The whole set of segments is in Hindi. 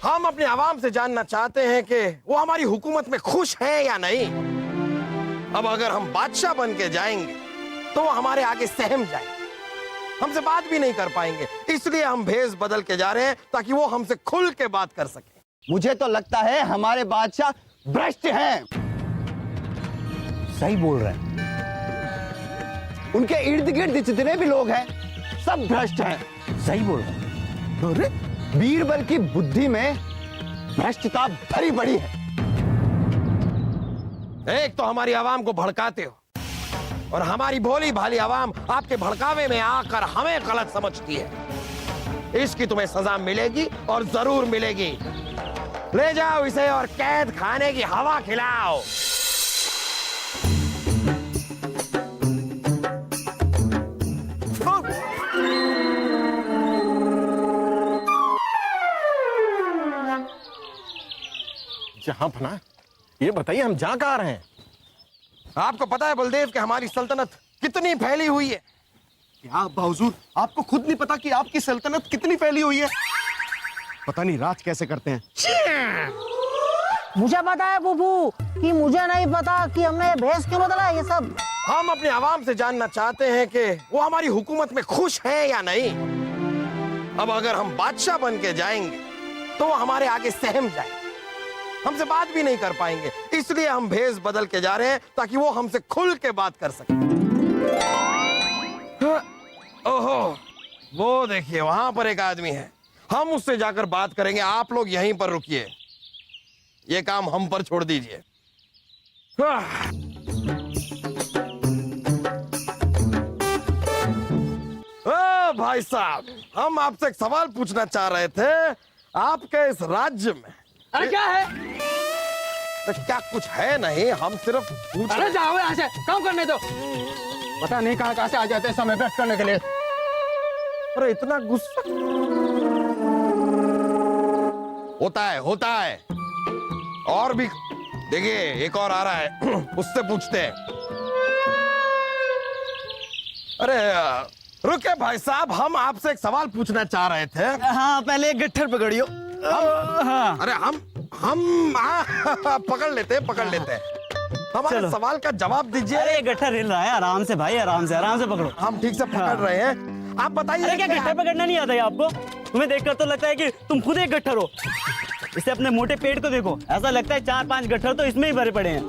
हम अपने आवाम से जानना चाहते हैं कि वो हमारी हुकूमत में खुश है या नहीं। अब अगर हम बादशाह बन के जाएंगे तो वो हमारे आगे सहम जाए, हमसे बात भी नहीं कर पाएंगे। इसलिए हम भेष बदल के जा रहे हैं ताकि वो हमसे खुल के बात कर सके। मुझे तो लगता है हमारे बादशाह भ्रष्ट हैं। सही बोल रहे हैं। उनके इर्द गिर्द जितने भी लोग हैं सब भ्रष्ट हैं। सही बोल रहे हैं। अरे बीरबल की बुद्धि में भ्रष्टता भरी पड़ी है। एक तो हमारी आवाम को भड़काते हो और हमारी भोली भाली आवाम आपके भड़कावे में आकर हमें गलत समझती है। इसकी तुम्हें सजा मिलेगी और जरूर मिलेगी। ले जाओ इसे और कैद खाने की हवा खिलाओ। जहां फना, ये बताइए हम जा कहाँ रहे हैं? आपको पता है बलदेव कि हमारी सल्तनत कितनी फैली हुई है? क्या हुजूर, आपको खुद नहीं पता कि आपकी सल्तनत कितनी फैली हुई है? पता नहीं राज कैसे करते हैं। मुझे पता है बुबू कि मुझे नहीं पता कि हमने भेष क्यों बदला ये सब। हम अपने आवाम से जानना चाहते हैं कि वो हमारी हुकूमत में खुश है या नहीं। अब अगर हम बादशाह बन के जाएंगे तो वो हमारे आगे सहम जाए, हमसे बात भी नहीं कर पाएंगे। इसलिए हम भेष बदल के जा रहे हैं ताकि वो हमसे खुल के बात कर सके। ओहो, वो देखिए वहां पर एक आदमी है, हम उससे जाकर बात करेंगे। आप लोग यहीं पर रुकिए, ये काम हम पर छोड़ दीजिए। ओ भाई साहब, हम आपसे एक सवाल पूछना चाह रहे थे। आपके इस राज्य में अरे क्या है? तो क्या कुछ है नहीं, हम सिर्फ पूछ अरे जाओ यहाँ से, काम करने दो। पता नहीं कहाँ से आ जाते हैं समय व्यस्त करने के लिए। अरे इतना गुस्सा होता है। और भी देखिए, एक और आ रहा है, उससे पूछते हैं। अरे रुके भाई साहब, हम आपसे एक सवाल पूछना चाह रहे थे। हाँ, पहले एक गट्ठर पकड़ियो। हाँ। अरे हम पकड़ लेते हैं। हमारे सवाल का जवाब दीजिए। अरे गट्ठर हिल रहा है, आराम से भाई, आराम से पकड़ो। हम ठीक से पकड़ रहे हैं, आप बताइए। अरे क्या गट्ठर पकड़ना नहीं आता है आपको? तुम्हें देखकर तो लगता है कि तुम खुद एक गट्ठर हो। इसे अपने मोटे पेट को देखो, ऐसा लगता है 4-5 गट्ठर तो इसमें ही भरे पड़े हैं।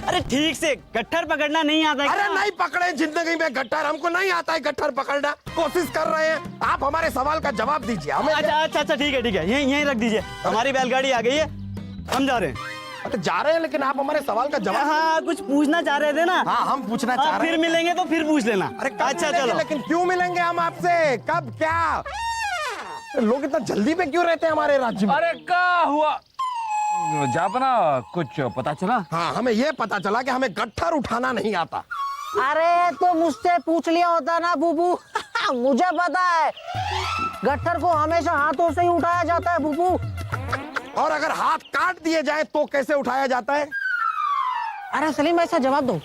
अरे ठीक से गट्ठर पकड़ना नहीं आता है? अरे नहीं पकड़े जिंदगी में गट्ठर, हमको नहीं आता है गट्ठर पकड़ना। कोशिश कर रहे हैं, आप हमारे सवाल का जवाब दीजिए हमें। अच्छा ठीक है, यहीं रख दीजिए। हमारी बैलगाड़ी आ गई है, हम जा रहे हैं। अरे जा रहे हैं, लेकिन आप हमारे सवाल का जवाब। हाँ, कुछ पूछना चाह रहे थे ना? हाँ, हम पूछना चाह रहे हैं। फिर मिलेंगे तो फिर पूछ लेना। अरे अच्छा चलो। लेकिन क्यों मिलेंगे हम आपसे, कब, क्या? लोग इतना जल्दी में क्यों रहते हैं हमारे राज्य में? अरे क्या हुआ जापना, कुछ पता चला? हाँ, हमें ये पता चला कि हमें गट्ठर उठाना नहीं आता। अरे तो मुझसे पूछ लिया होता ना बुबू। मुझे पता है, गट्ठर को हमेशा हाथों से ही उठाया जाता है बुबू। और अगर हाथ काट दिए जाए तो कैसे उठाया जाता है? अरे सलीम, ऐसा जवाब दो।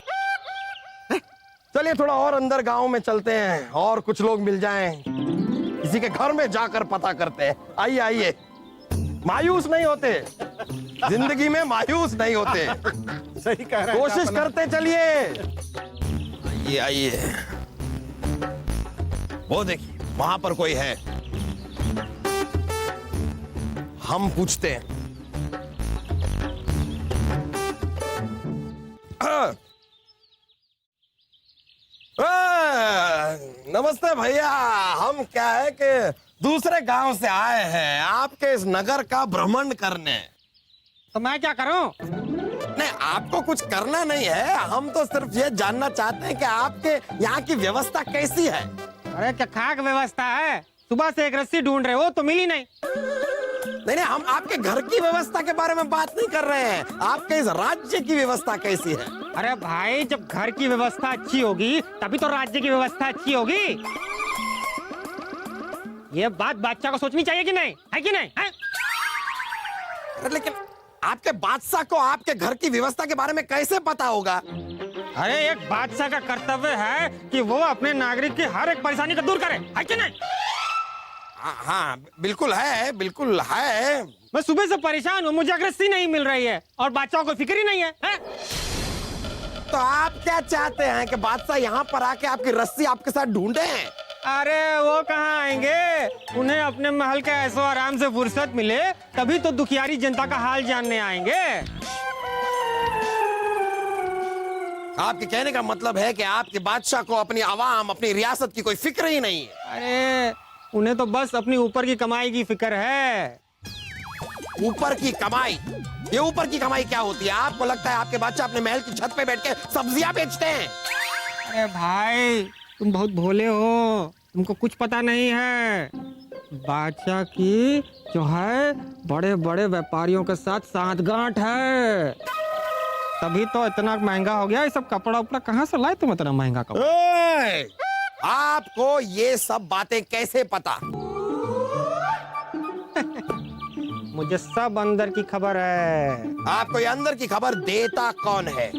चलिए थोड़ा और अंदर गांव में चलते हैं और कुछ लोग मिल जाएं, किसी के घर में जाकर पता करते हैं। आइए, मायूस नहीं होते, जिंदगी में मायूस नहीं होते। सही कह रहे हैं। कोशिश करते चलिए। आइए, वो देखिए वहां पर कोई है, हम पूछते हैं। नमस्ते भैया, हम क्या है कि दूसरे गांव से आए हैं आपके इस नगर का भ्रमण करने। तो मैं क्या करूं? नहीं, आपको कुछ करना नहीं है, हम तो सिर्फ ये जानना चाहते हैं कि आपके यहाँ की व्यवस्था कैसी है। अरे क्या खाक व्यवस्था है? सुबह से एक रस्सी ढूंढ रहे हो तो मिली नहीं। नहीं, हम आपके घर की व्यवस्था के बारे में बात नहीं कर रहे हैं, आपके इस राज्य की व्यवस्था कैसी है। अरे भाई, जब घर की व्यवस्था अच्छी होगी तभी तो राज्य की व्यवस्था अच्छी होगी। ये बात बादशाह को सोचनी चाहिए कि नहीं, है कि नहीं? है? लेकिन आपके बादशाह को आपके घर की व्यवस्था के बारे में कैसे पता होगा? अरे एक बादशाह का कर्तव्य है कि वो अपने नागरिक की हर एक परेशानी को दूर करे, है कि नहीं? हाँ बिल्कुल है, बिल्कुल है। मैं सुबह से परेशान हूँ, मुझे रस्सी नहीं मिल रही है और बादशाह को फिक्र ही नहीं है? तो आप क्या चाहते हैं कि बादशाह यहाँ पर आके आपकी रस्सी आपके साथ ढूंढे? अरे वो कहाँ आएंगे, उन्हें अपने महल के ऐसो आराम से फुर्सत मिले तभी तो दुखियारी जनता का हाल जानने आएंगे। आपके कहने का मतलब है कि आपके बादशाह को अपनी आवाम, अपनी रियासत की कोई फिक्र ही नहीं है? अरे उन्हें तो बस अपनी ऊपर की कमाई की फिक्र है। ऊपर की कमाई? ये ऊपर की कमाई क्या होती है? आपको लगता है आपके बादशाह अपने महल की छत पे बैठ के सब्जियां बेचते हैं? अरे भाई तुम बहुत भोले हो, तुमको कुछ पता नहीं है। बादशाह की जो है बड़े बड़े व्यापारियों के साथ सांठगांठ है, तभी तो इतना महंगा हो गया। ये सब कपड़ा उपड़ा कहाँ से लाए तुम इतना महंगा कपड़ा? ओए! आपको ये सब बातें कैसे पता? मुझे सब अंदर की खबर है। आपको ये अंदर की खबर देता कौन है?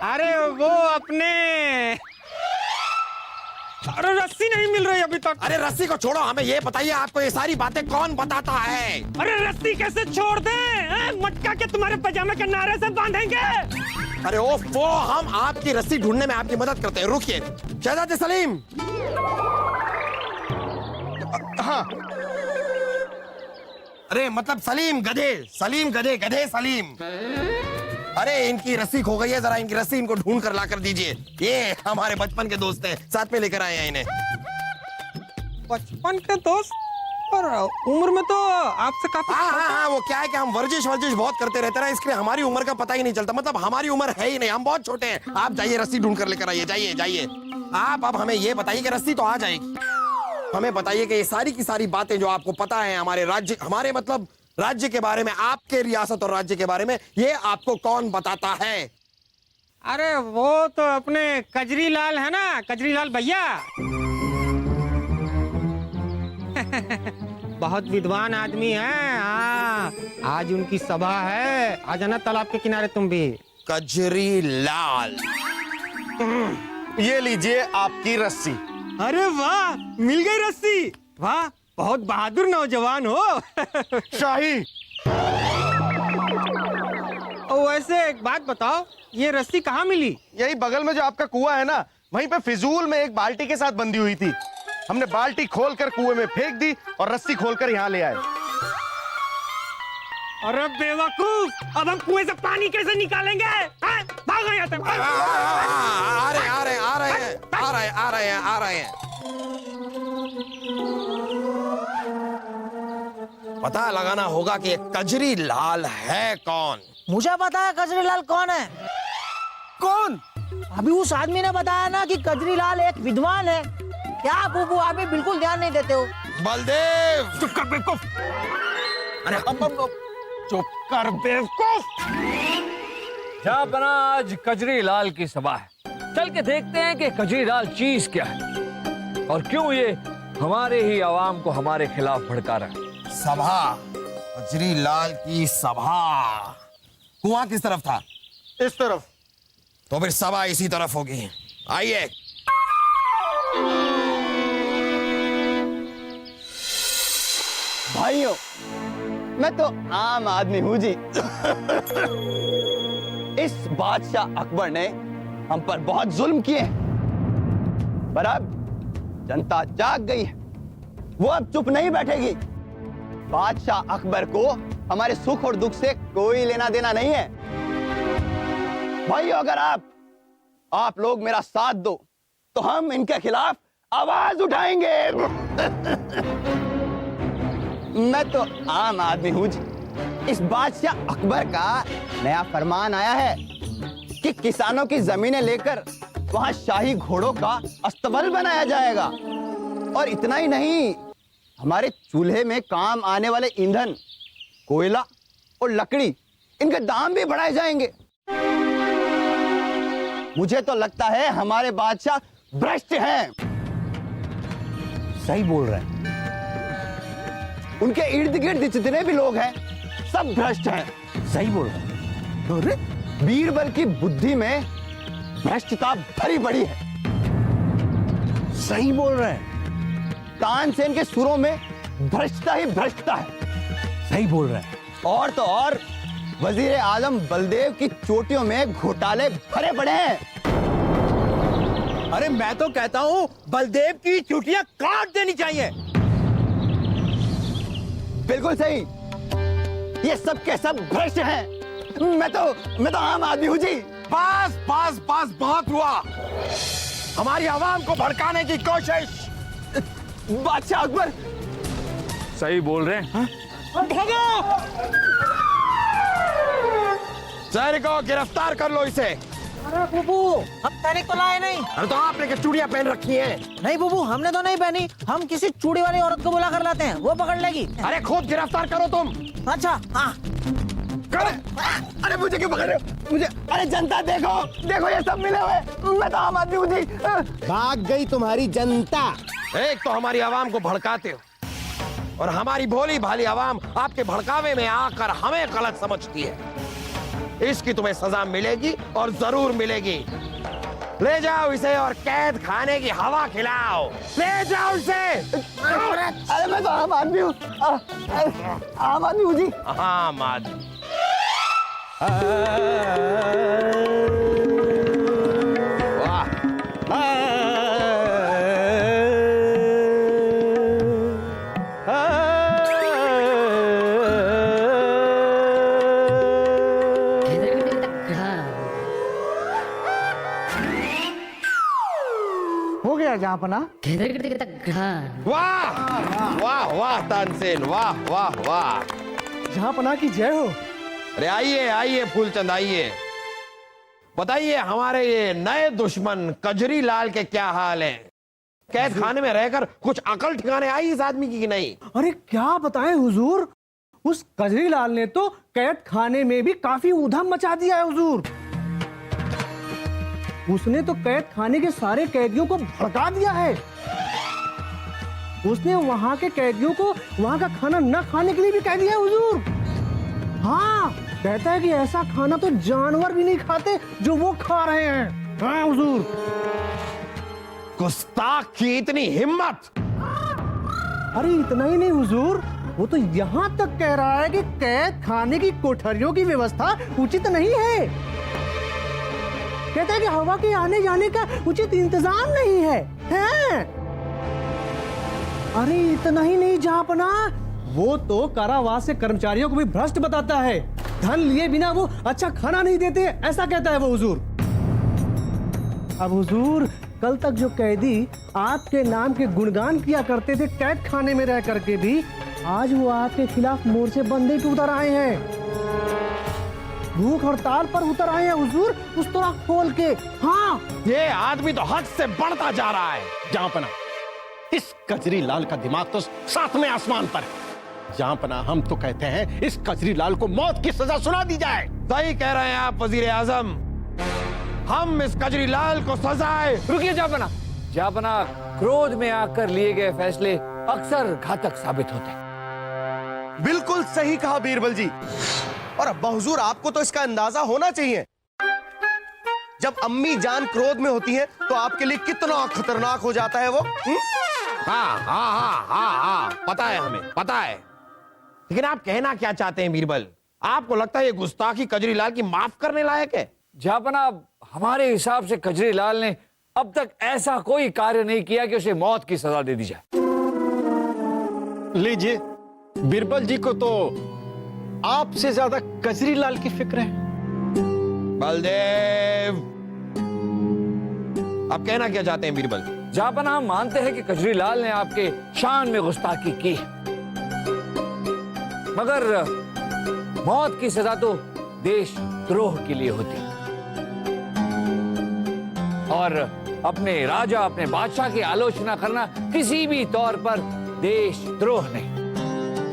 अरे वो अपने, अरे रस्सी नहीं मिल रही अभी तक। अरे रस्सी को छोड़ो, हमें ये बताइए आपको ये सारी बातें कौन बताता है? अरे रस्सी कैसे छोड़ दें? मटका के तुम्हारे पजामे के नारे से बांधेंगे। अरे ओफो, हम आपकी रस्सी ढूंढने में आपकी मदद करते हैं। रुकिए शहजादे सलीम। हाँ अरे मतलब सलीम गधे, सलीम गधे, गधे सलीम। अरे इनकी रस्सी खो गई है, जरा इनकी रस्सी इनको ढूंढ कर ला कर दीजिए। ये हमारे बचपन के दोस्त हैं, साथ में लेकर आए हैं इन्हें। बचपन के दोस्त? पर उम्र में तो आपसे काफी। हाँ, वो क्या है कि हम वर्जिश बहुत करते रहते हैं, इसलिए हमारी उम्र का पता ही नहीं चलता। मतलब हमारी उम्र है ही नहीं, हम बहुत छोटे हैं। आप जाइए रस्सी ढूंढ कर लेकर आइए, जाइए जाइए। आप अब हमें ये बताइए कि रस्सी तो आ जाएगी, हमें बताइए कि ये सारी की सारी बातें जो आपको पता है हमारे राज्य, हमारे मतलब राज्य के बारे में, आपके रियासत और राज्य के बारे में, ये आपको कौन बताता है? अरे वो तो अपने कजरी लाल है ना, कजरी लाल भैया। बहुत विद्वान आदमी है। हाँ, आज उनकी सभा है, आ जाना तालाब के किनारे तुम भी। कजरी लाल। ये लीजिए आपकी रस्सी। अरे वाह, मिल गई रस्सी। वाह, बहुत बहादुर नौजवान हो। शाही, वैसे एक बात बताओ, ये रस्सी कहाँ मिली? यही बगल में जो आपका कुआं है ना, वहीं पे फिजूल में एक बाल्टी के साथ बंधी हुई थी। हमने बाल्टी खोलकर कुएं में फेंक दी और रस्सी खोलकर यहाँ ले आए। अरे बेवकूफ, अब हम कुएं से पानी कैसे निकालेंगे? भागो यहाँ से। आ रहे हैं। पता लगाना होगा कि कजरी लाल है कौन। मुझे पता है कजरी लाल कौन है। कौन? अभी उस आदमी ने बताया ना कि कजरी लाल एक विद्वान है। क्या बुबू, आप भी बिल्कुल ध्यान नहीं देते हो? बलदेव, चुप कर बेवकूफ। अरे चुप कर बेवकूफ। जहां आज कजरी लाल की सभा है, चल के देखते हैं कि कजरी लाल चीज क्या है और क्यों ये हमारे ही आवाम को हमारे खिलाफ भड़का रहा है। सभा, कजरी लाल की सभा। कुआं किस तरफ था? इस तरफ। तो फिर सभा इसी तरफ होगी। आइए। भाइयों, मैं तो आम आदमी हूं जी। इस बादशाह अकबर ने हम पर बहुत जुल्म किए हैं, पर अब जनता जाग गई है। वो अब चुप नहीं बैठेगी। बादशाह अकबर को हमारे सुख और दुख से कोई लेना देना नहीं है। भाइयों, अगर आप लोग मेरा साथ दो तो हम इनके खिलाफ आवाज उठाएंगे। मैं तो आम आदमी हूं जी। इस बादशाह अकबर का नया फरमान आया है कि किसानों की जमीनें लेकर वहां शाही घोड़ों का अस्तबल बनाया जाएगा। और इतना ही नहीं, हमारे चूल्हे में काम आने वाले ईंधन, कोयला और लकड़ी, इनके दाम भी बढ़ाए जाएंगे। मुझे तो लगता है हमारे बादशाह भ्रष्ट हैं। सही बोल रहे हैं। उनके इर्द गिर्द जितने भी लोग हैं सब भ्रष्ट हैं। सही बोल रहे हैं। अरे बीरबल की बुद्धि में भ्रष्टता भरी पड़ी है। सही बोल रहे हैं, तानसेन के सुरों में भ्रष्टता ही भ्रष्टता है। सही बोल रहे हैं। और तो और वजीर आजम बलदेव की चोटियों में घोटाले भरे पड़े हैं। अरे मैं तो कहता हूँ बलदेव की चुटियां काट देनी चाहिए। बिल्कुल सही, ये सब के सब भ्रष्ट हैं। मैं तो आम आदमी हूँ जी। बस बस बस, बहुत हुआ। हमारी आवाम को भड़काने की कोशिश। बादशाह अकबर सही बोल रहे हैं। सैनिक को गिरफ्तार कर लो इसे। अरे बुबू, हम सैनिक तो लाए नहीं। अरे तो आपने क्या चूड़ियां पहन रखी हैं? नहीं बुबू, हमने तो नहीं पहनी। हम किसी चूड़ी वाली औरत को बुला कर लाते हैं, वो पकड़ लेगी। अरे खुद गिरफ्तार करो तुम। अच्छा हाँ। अरे मुझे क्यों पकड़ रहे हो? मुझे, अरे जनता देखो देखो, ये सब मिले हुए। मैं तो आम आदमी हूँ जी। भाग गई तुम्हारी जनता। एक तो हमारी आवाम को भड़काते हो और हमारी भोली भाली आवाम आपके भड़कावे में आकर हमें गलत समझती है। इसकी तुम्हें सजा मिलेगी और जरूर मिलेगी। ले जाओ इसे और कैद खाने की हवा खिलाओ। ले जाओ इसे। अरे मैं तो आम आदमी हूँ। आम आदमी हूँ जी। हाँ आदमी। हो गया जहाँपना। वाह वाह वाह तानसेन, वाह वाह वाह। जहाँपना की जय हो। अरे आइए आइए फूलचंद, आइए। बताइए हमारे ये नए दुश्मन कजरी लाल के क्या हाल है? कैद खाने में रहकर कुछ अकल ठिकाने आई इस आदमी की कि नहीं? अरे क्या बताएं हुजूर, उस कजरी लाल ने तो कैद खाने में भी काफी ऊधम मचा दिया है हुजूर। उसने तो कैद खाने के सारे कैदियों को भड़का दिया है। उसने वहां के कैदियों को वहां का खाना न खाने के लिए भी कह दिया है हुजूर। हाँ, कहता है कि ऐसा खाना तो जानवर भी नहीं खाते जो वो खा रहे हैं। हाँ हुजूर। गुस्ताख की इतनी हिम्मत! अरे इतना ही नहीं हुजूर, वो तो यहाँ तक कह रहा है कि कैद खाने की कोठरियों की व्यवस्था उचित नहीं है। कहता है कि हवा के आने जाने का उचित इंतजाम नहीं है, हैं? अरे इतना ही नहीं जहाँपना, वो तो कारावास के कर्मचारियों को भी भ्रष्ट बताता है। धन लिए बिना वो अच्छा खाना नहीं देते, ऐसा कहता है वो हुजूर। अब हुजूर, कल तक जो कैदी आपके नाम के गुणगान किया करते थे कैद खाने में रह करके भी, आज वो आपके खिलाफ मोर्चे बंदी पे उतर आए हैं। भूख हड़ताल पर उतर आए हैं हुजूर, उस तरह खोल के। हाँ, ये आदमी तो हद से बढ़ता जा रहा है। जहाँपना, इस कजरी लाल का दिमाग तो सातवें आसमान पर है। जहाँपना, हम तो कहते हैं इस कजरी लाल को मौत की सजा सुना दी जाए। सही कह रहे हैं आप वजीर आजम। हम इस कजरी लाल को सजाए। रुकिए जापना। जापना, क्रोध में आकर लिए गए फैसले अक्सर घातक साबित होते हैं। बिल्कुल सही कहा बीरबल जी। और अब्बा हुजूर, आपको तो इसका अंदाजा होना चाहिए। जब अम्मी जान क्रोध में होती है तो आपके लिए कितना खतरनाक हो जाता है वो। हाँ हाँ हाँ हाँ हाँ, पता है, हमें पता है। लेकिन आप कहना क्या चाहते हैं बीरबल? आपको लगता है ये गुस्ताखी कजरी लाल की माफ करने लायक है? जापना, हमारे हिसाब से कजरी लाल ने अब तक ऐसा कोई कार्य नहीं किया कि उसे मौत की सजा दे दी जाए। लीजिए, बीरबल जी को तो आपसे ज्यादा कजरी लाल की फिक्र है। बलदेव, आप कहना क्या चाहते हैं बीरबल? जापना, हम मानते हैं कि कजरी लाल ने आपके शान में गुस्ताखी की, मगर मौत की सजा तो देशद्रोह के लिए होती है और अपने राजा, अपने बादशाह की आलोचना करना किसी भी तौर पर देशद्रोह नहीं।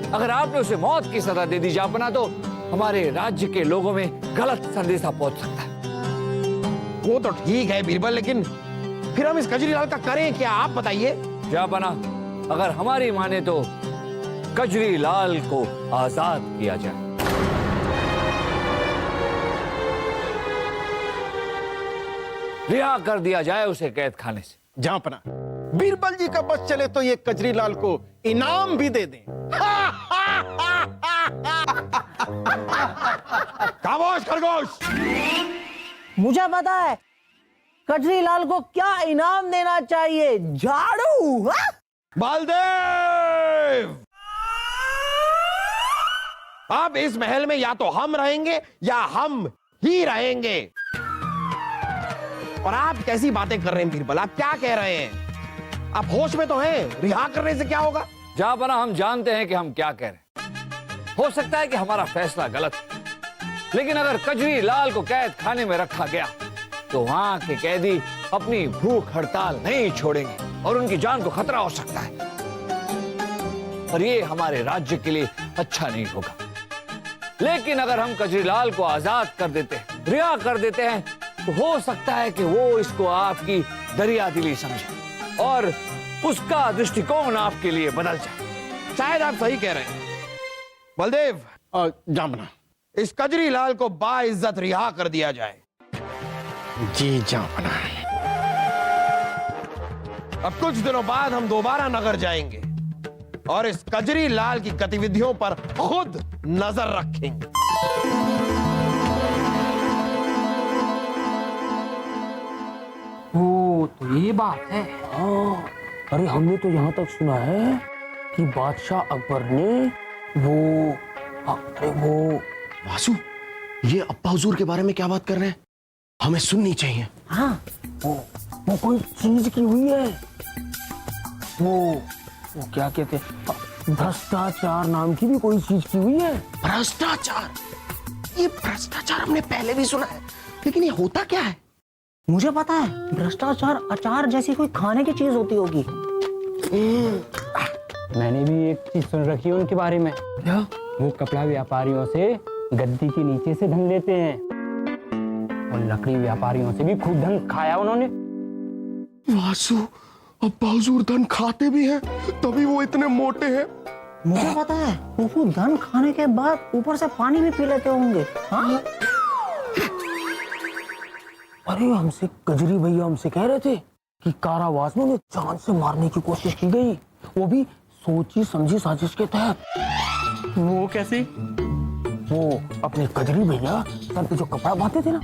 अगर आपने उसे मौत की सजा दे दी जापना, तो हमारे राज्य के लोगों में गलत संदेशा पहुंच सकता है। वो तो ठीक है बीरबल, लेकिन फिर हम इस कजरी लाल का करें क्या, आप बताइए। जापना, अगर हमारी माने तो कजरी लाल को आजाद किया जाए। रिहा कर दिया जाए उसे कैद खाने से। जहांपना बीरबल जी का बस चले तो ये कजरी लाल को इनाम भी दे दें। खामोश खरगोश। मुझे पता है कजरी लाल को क्या इनाम देना चाहिए। झाड़ू। हाँ? बलदेव, अब इस महल में या तो हम रहेंगे या हम ही रहेंगे। और आप कैसी बातें कर रहे हैं बीरबल, आप क्या कह रहे हैं? आप होश में तो हैं? रिहा करने से क्या होगा? जहांपना हम जानते हैं कि हम क्या कह रहे हैं। हो सकता है कि हमारा फैसला गलत है, लेकिन अगर कजरी लाल को कैद खाने में रखा गया तो वहां के कैदी अपनी भूख हड़ताल नहीं छोड़ेंगे और उनकी जान को खतरा हो सकता है। और ये हमारे राज्य के लिए अच्छा नहीं होगा। लेकिन अगर हम कजरी लाल को आजाद कर देते हैं, रिहा कर देते हैं, तो हो सकता है कि वो इसको आपकी दरियादिली समझे और उसका दृष्टिकोण आपके लिए बदल जाए। शायद आप सही कह रहे हैं बलदेव। जहांपना इस कजरी लाल को बाइज्जत रिहा कर दिया जाए। जी जहांपना। अब कुछ दिनों बाद हम दोबारा नगर जाएंगे और इस कजरी लाल की गतिविधियों पर खुद नजर रखेंगे। ओ, तो ये बात है। हाँ, अरे हमने तो यहाँ तक सुना है कि बादशाह अकबर ने वो वासु, ये अब्बा हुजूर के बारे में क्या बात कर रहे हैं? हमें सुननी चाहिए। हाँ, वो कोई चीज की हुई है। वो क्या कहते हैं, भ्रष्टाचार नाम की भी कोई चीज की हुई है। भ्रष्टाचार? ये भ्रष्टाचार हमने पहले भी सुना है, लेकिन ये होता क्या है? मुझे पता है, भ्रष्टाचार अचार जैसी कोई खाने की चीज होती होगी। मैंने भी एक चीज सुन रखी है उनके बारे में। क्या? वो कपड़ा व्यापारियों से गद्दी के नीचे से धन लेते हैं और लकड़ी व्यापारियों से भी खूब धन खाया उन्होंने। वासु, अब्बा हुजूर धन खाते भी हैं, तभी वो इतने मोटे हैं। मुझे पता है, वो धन खाने के बाद ऊपर से पानी भी पी लेते होंगे। हाँ? अरे हमसे कजरी भैया हमसे कह रहे थे कि कारावास में उन्हें जान से मारने की कोशिश की गई, वो भी सोची समझी साजिश के तहत। वो कैसे? वो अपने कजरी भैया सर पे जो कपड़ा बांधते थे ना,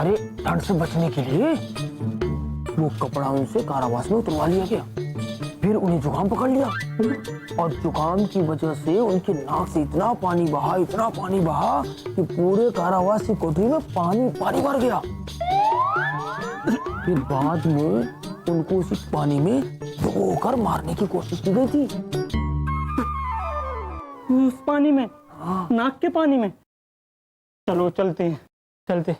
अरे ठंड से बचने के लिए वो कपड़ा उनसे कारावास में उतरवा लिया गया। फिर उन्हें जुकाम पकड़ लिया और जुकाम की वजह से उनकी नाक से इतना पानी बहा कि पूरे कारावास की कोठरी में पानी भर गया। फिर बाद में उनको उसी पानी में डुबोकर मारने की कोशिश की गई थी। उस पानी में? हाँ। नाक के पानी में? चलो चलते हैं, चलते।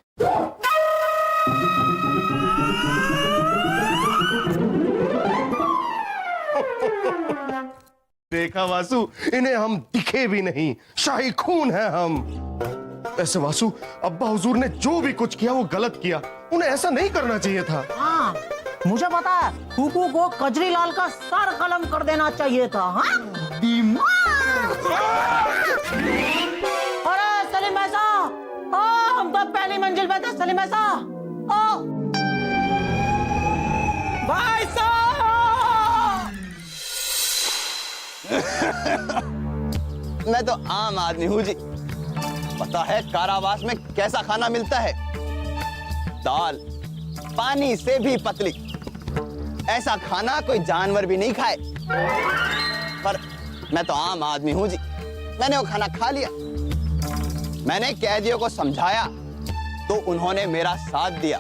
देखा वासु, इन्हें हम दिखे भी नहीं, शाही खून है हम। ऐसे वासु, अब्बा हुजूर ने जो भी कुछ किया वो गलत किया, उन्हें ऐसा नहीं करना चाहिए था। हाँ, मुझे पता है, फूफू को कजरी लाल का सर कलम कर देना चाहिए था। हाँ? अरे सलीम ऐसा, हम तो पहली मंजिल पे थे। सलीम ऐसा, भाई साहब। मैं तो आम आदमी हूँ जी, पता है कारावास में कैसा खाना मिलता है। दाल पानी से भी पतली, ऐसा खाना कोई जानवर भी नहीं खाए। पर मैं तो आम आदमी हूँ जी, मैंने वो खाना खा लिया। मैंने कैदियों को समझाया तो उन्होंने मेरा साथ दिया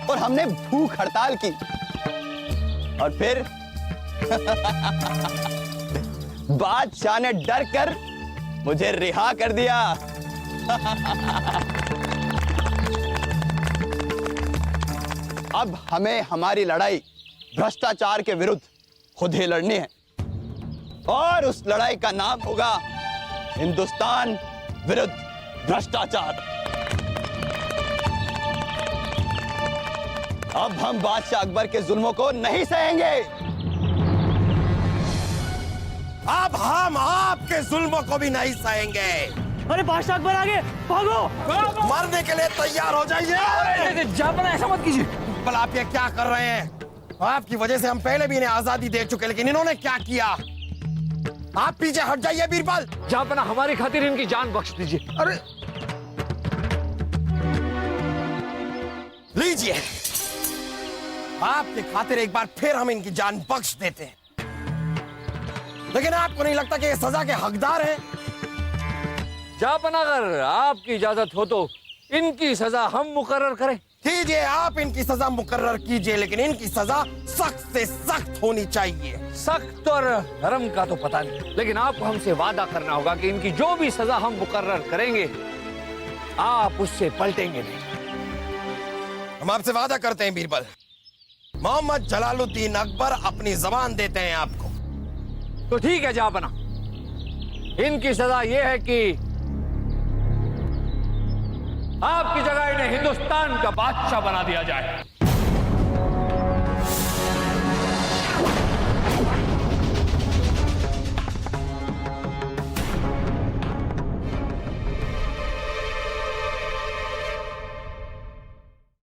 और हमने भूख हड़ताल की और फिर बादशाह ने डर कर मुझे रिहा कर दिया। अब हमें हमारी लड़ाई भ्रष्टाचार के विरुद्ध खुद ही लड़नी है और उस लड़ाई का नाम होगा हिंदुस्तान विरुद्ध भ्रष्टाचार। अब हम बादशाह अकबर के जुल्मों को नहीं सहेंगे। अब हम आपके जुल्मों को भी नहीं सहेंगे। अरे बादशाह अकबर आ गए, भागो। मरने के लिए तैयार हो जाइए। जहापना ऐसा मत कीजिए। भला आप ये क्या कर रहे हैं? आपकी वजह से हम पहले भी इन्हें आजादी दे चुके, लेकिन इन्होंने क्या किया? आप पीछे हट जाइए बीरबल। जहापना हमारी खातिर इनकी जान बख्श दीजिए। अरे लीजिए, आपकी खातिर एक बार फिर हम इनकी जान बख्श देते हैं। लेकिन आपको नहीं लगता कि ये सजा के हकदार हैं? जहापना अगर आपकी इजाजत हो तो इनकी सजा हम मुकर्रर करें। कीजिए, आप इनकी सजा मुकर्रर कीजिए, लेकिन इनकी सजा सख्त से सख्त होनी चाहिए। सख्त और नरम का तो पता नहीं, लेकिन आपको हमसे वादा करना होगा कि इनकी जो भी सजा हम मुकर्रर करेंगे आप उससे पलटेंगे नहीं। हम आपसे वादा करते हैं बीरबल, मोहम्मद जलालुद्दीन अकबर अपनी जबान देते हैं आपको। तो ठीक है जहापना, इनकी सजा यह है कि आपकी जगह इन्हें हिंदुस्तान का बादशाह बना दिया जाए।